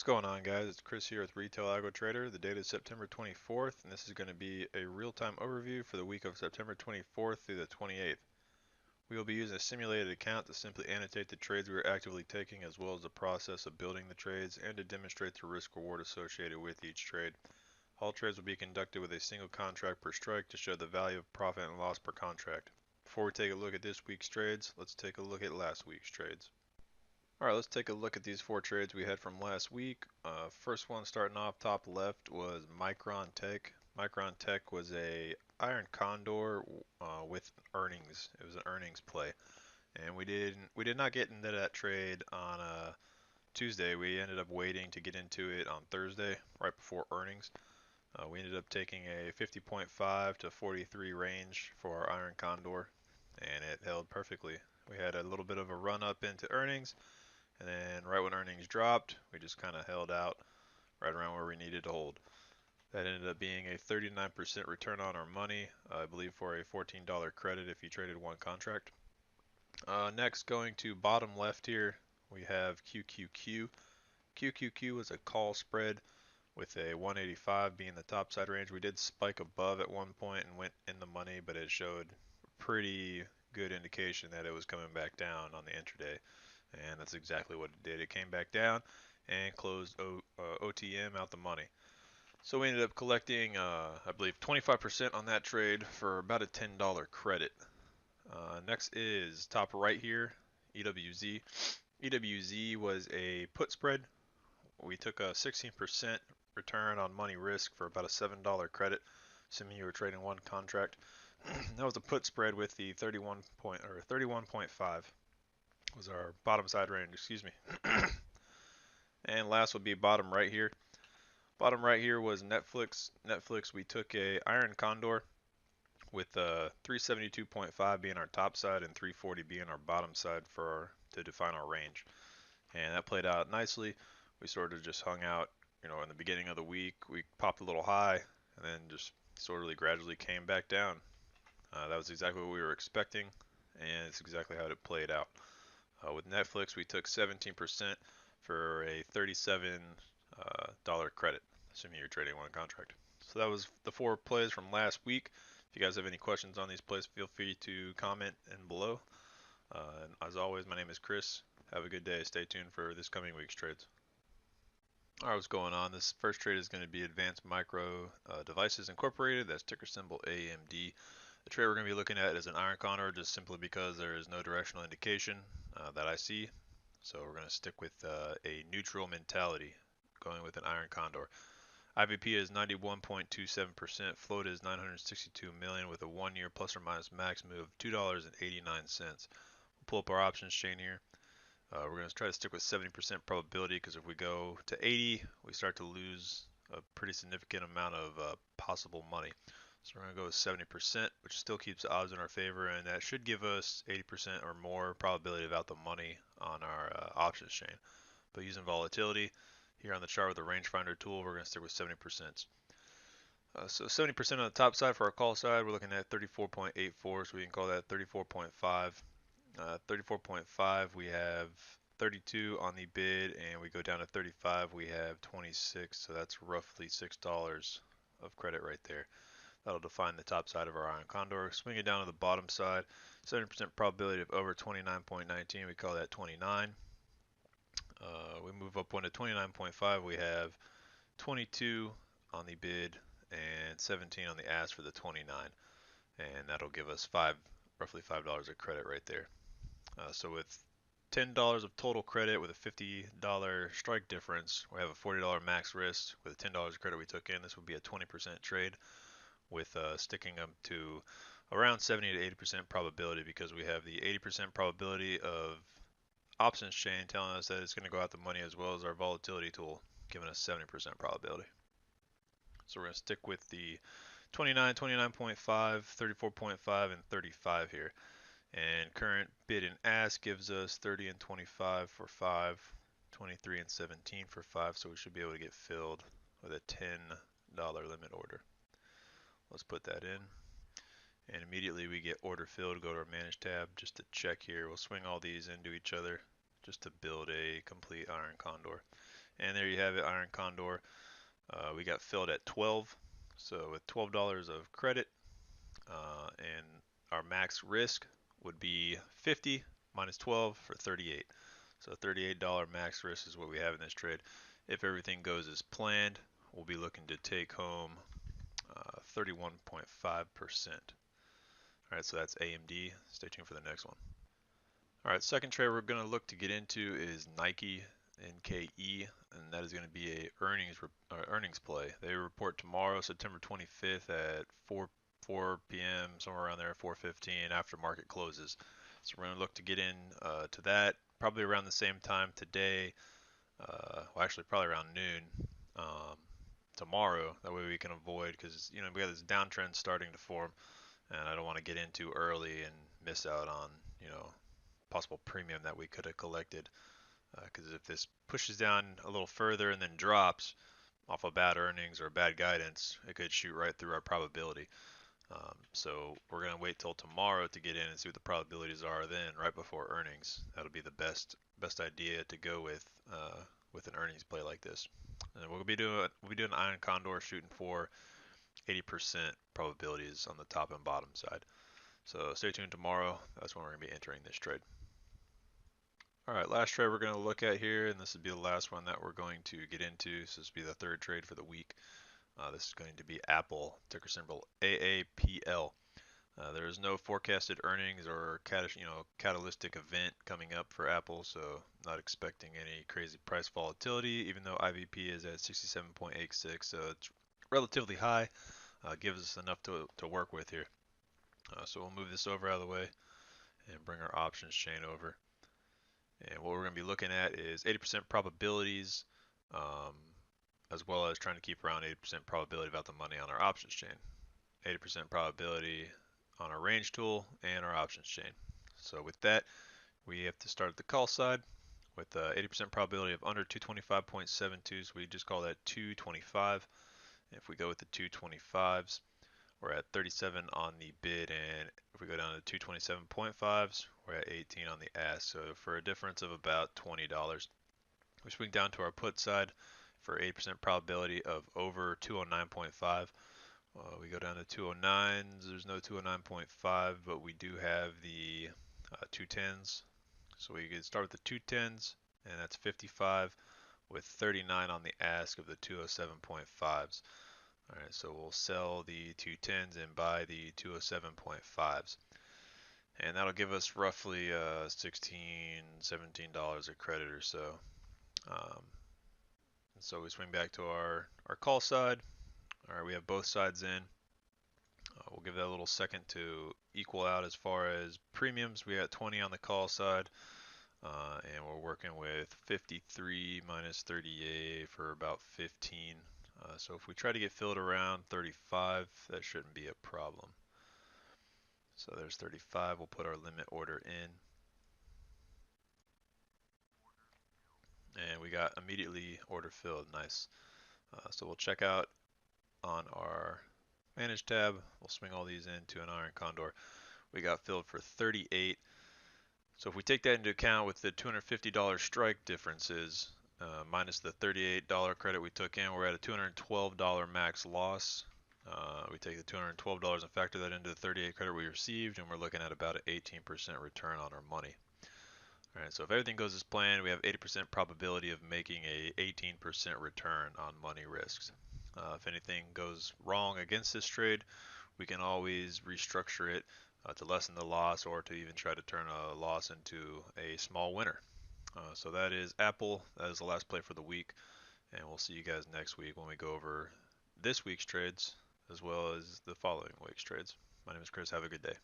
What's going on, guys? It's Chris here with Retail Algo Trader. The date is September 24th, and this is going to be a real-time overview for the week of September 24th through the 28th. We will be using a simulated account to simply annotate the trades we are actively taking, as well as the process of building the trades and to demonstrate the risk-reward associated with each trade. All trades will be conducted with a single contract per strike to show the value of profit and loss per contract. Before we take a look at this week's trades, let's take a look at last week's trades. Alright, let's take a look at these four trades we had from last week. First one starting off top left was Micron Tech. Micron Tech was a iron condor with earnings. It was an earnings play, and we did not get into that trade on Tuesday. We ended up waiting to get into it on Thursday, right before earnings. We ended up taking a 50.5 to 43 range for our iron condor, and it held perfectly. We had a little bit of a run up into earnings. And then right when earnings dropped, we just kind of held out right around where we needed to hold. That ended up being a 39% return on our money, I believe for a $14 credit if you traded one contract. Next, going to bottom left here, we have QQQ. QQQ was a call spread with a 185 being the top side range. We did spike above at one point and went in the money, but it showed pretty good indication that it was coming back down on the intraday. And that's exactly what it did. It came back down and closed OTM out the money. So we ended up collecting, I believe, 25% on that trade for about a $10 credit. Next is top right here, EWZ. EWZ was a put spread. We took a 16% return on money risk for about a $7 credit, assuming you were trading one contract. That was a put spread with the 31.5. Was our bottom side range, excuse me. And last would be bottom right here. Bottom right here was Netflix. Netflix, we took a iron condor with 372.5 being our top side and 340 being our bottom side to define our range. And that played out nicely. We sort of just hung out, in the beginning of the week. We popped a little high and then just sort of gradually came back down. That was exactly what we were expecting, and it's exactly how it played out. With Netflix, we took 17% for a $37 credit, assuming you're trading one contract. So that was the four plays from last week. If you guys have any questions on these plays, feel free to comment in below. And as always, my name is Chris. Have a good day. Stay tuned for this coming week's trades. Alright, what's going on? This first trade is going to be Advanced Micro Devices Incorporated. That's ticker symbol AMD. The trade we're going to be looking at is an iron condor, just simply because there is no directional indication that I see. So we're going to stick with a neutral mentality, going with an iron condor. IVP is 91.27%, float is 962 million with a 1 year plus or minus max move of $2.89. We'll pull up our options chain here. We're going to try to stick with 70% probability, because if we go to 80, we start to lose a pretty significant amount of possible money. So we're going to go with 70%, which still keeps the odds in our favor, and that should give us 80% or more probability of out the money on our options chain. But using volatility here on the chart with the rangefinder tool, we're going to stick with 70%. So 70% on the top side for our call side, we're looking at 34.84, so we can call that 34.5. 34.5, we have 32 on the bid, and we go down to 35, we have 26, so that's roughly $6 of credit right there. That'll define the top side of our iron condor. Swing it down to the bottom side, 70% probability of over 29.19, we call that 29. We move up one to 29.5, we have 22 on the bid and 17 on the ask for the 29, and that'll give us roughly $5 of credit right there. So with $10 of total credit with a $50 strike difference, we have a $40 max risk. With $10 of credit we took in, this would be a 20% trade, with sticking them to around 70 to 80% probability, because we have the 80% probability of options chain telling us that it's going to go out the money, as well as our volatility tool giving us 70% probability. So we're going to stick with the 29, 29.5, 34.5, and 35 here. And current bid and ask gives us 30 and 25 for 5, 23 and 17 for 5, so we should be able to get filled with a $10 limit order. Let's put that in, and immediately we get order filled. Go to our manage tab just to check here. We'll swing all these into each other just to build a complete iron condor. And there you have it, Iron Condor. We got filled at 12, so with $12 of credit, and our max risk would be 50 minus 12 for 38. So $38 max risk is what we have in this trade. If everything goes as planned, we'll be looking to take home 31.5%. All right, so that's AMD. Stay tuned for the next one. All right, second trade we're going to look to get into is Nike NKE, and that is going to be a earnings play. They report tomorrow, September 25th at 4 p.m. somewhere around there, 4:15 after market closes. So we're going to look to get in to that probably around the same time today. Well, actually probably around noon um, tomorrow. That way we can avoid, because we got this downtrend starting to form, and I don't want to get in too early and miss out on possible premium that we could have collected. Because if this pushes down a little further and then drops off of bad earnings or bad guidance, it could shoot right through our probability. So we're going to wait till tomorrow to get in and see what the probabilities are then, right before earnings. That'll be the best idea to go with an earnings play like this. And we'll be doing Iron Condor, shooting for 80% probabilities on the top and bottom side. So stay tuned tomorrow. That's when we're going to be entering this trade. All right, last trade we're going to look at here, and this will be the last one that we're going to get into. So this will be the third trade for the week. This is going to be Apple, ticker symbol AAPL. There is no forecasted earnings or catalytic event coming up for Apple, so not expecting any crazy price volatility. Even though IVP is at 67.86, so it's relatively high, gives us enough to work with here. So we'll move this over out of the way and bring our options chain over. And what we're going to be looking at is 80% probabilities, as well as trying to keep around 80% probability about the money on our options chain. 80% probability on our range tool and our options chain. So with that, we have to start at the call side with 80% probability of under 225.72, so we just call that 225. If we go with the 225s, we're at 37 on the bid, and if we go down to 227.5s, we're at 18 on the ask. So for a difference of about $20. We swing down to our put side for 80% probability of over 209.5. We go down to 209s. There's no 209.5, but we do have the 210s. So we can start with the 210s, and that's 55 with 39 on the ask of the 207.5s. All right, so we'll sell the 210s and buy the 207.5s. And that'll give us roughly $16, $17 of credit or so. And so we swing back to our call side. All right, we have both sides in. We'll give that a little second to equal out as far as premiums. We got 20 on the call side, and we're working with 53 minus 38 for about 15. So if we try to get filled around 35, that shouldn't be a problem. So there's 35. We'll put our limit order in. And we got immediately order filled. Nice. So we'll check out on our Manage tab. We'll swing all these into an Iron Condor. We got filled for 38. So if we take that into account with the $250 strike differences, minus the $38 credit we took in, we're at a $212 max loss. We take the $212 and factor that into the 38 credit we received, and we're looking at about an 18% return on our money. All right, so if everything goes as planned, we have 80% probability of making a 18% return on money risks. If anything goes wrong against this trade, we can always restructure it to lessen the loss, or to even try to turn a loss into a small winner. So that is Apple. That is the last play for the week, and we'll see you guys next week when we go over this week's trades as well as the following week's trades. My name is Chris. Have a good day.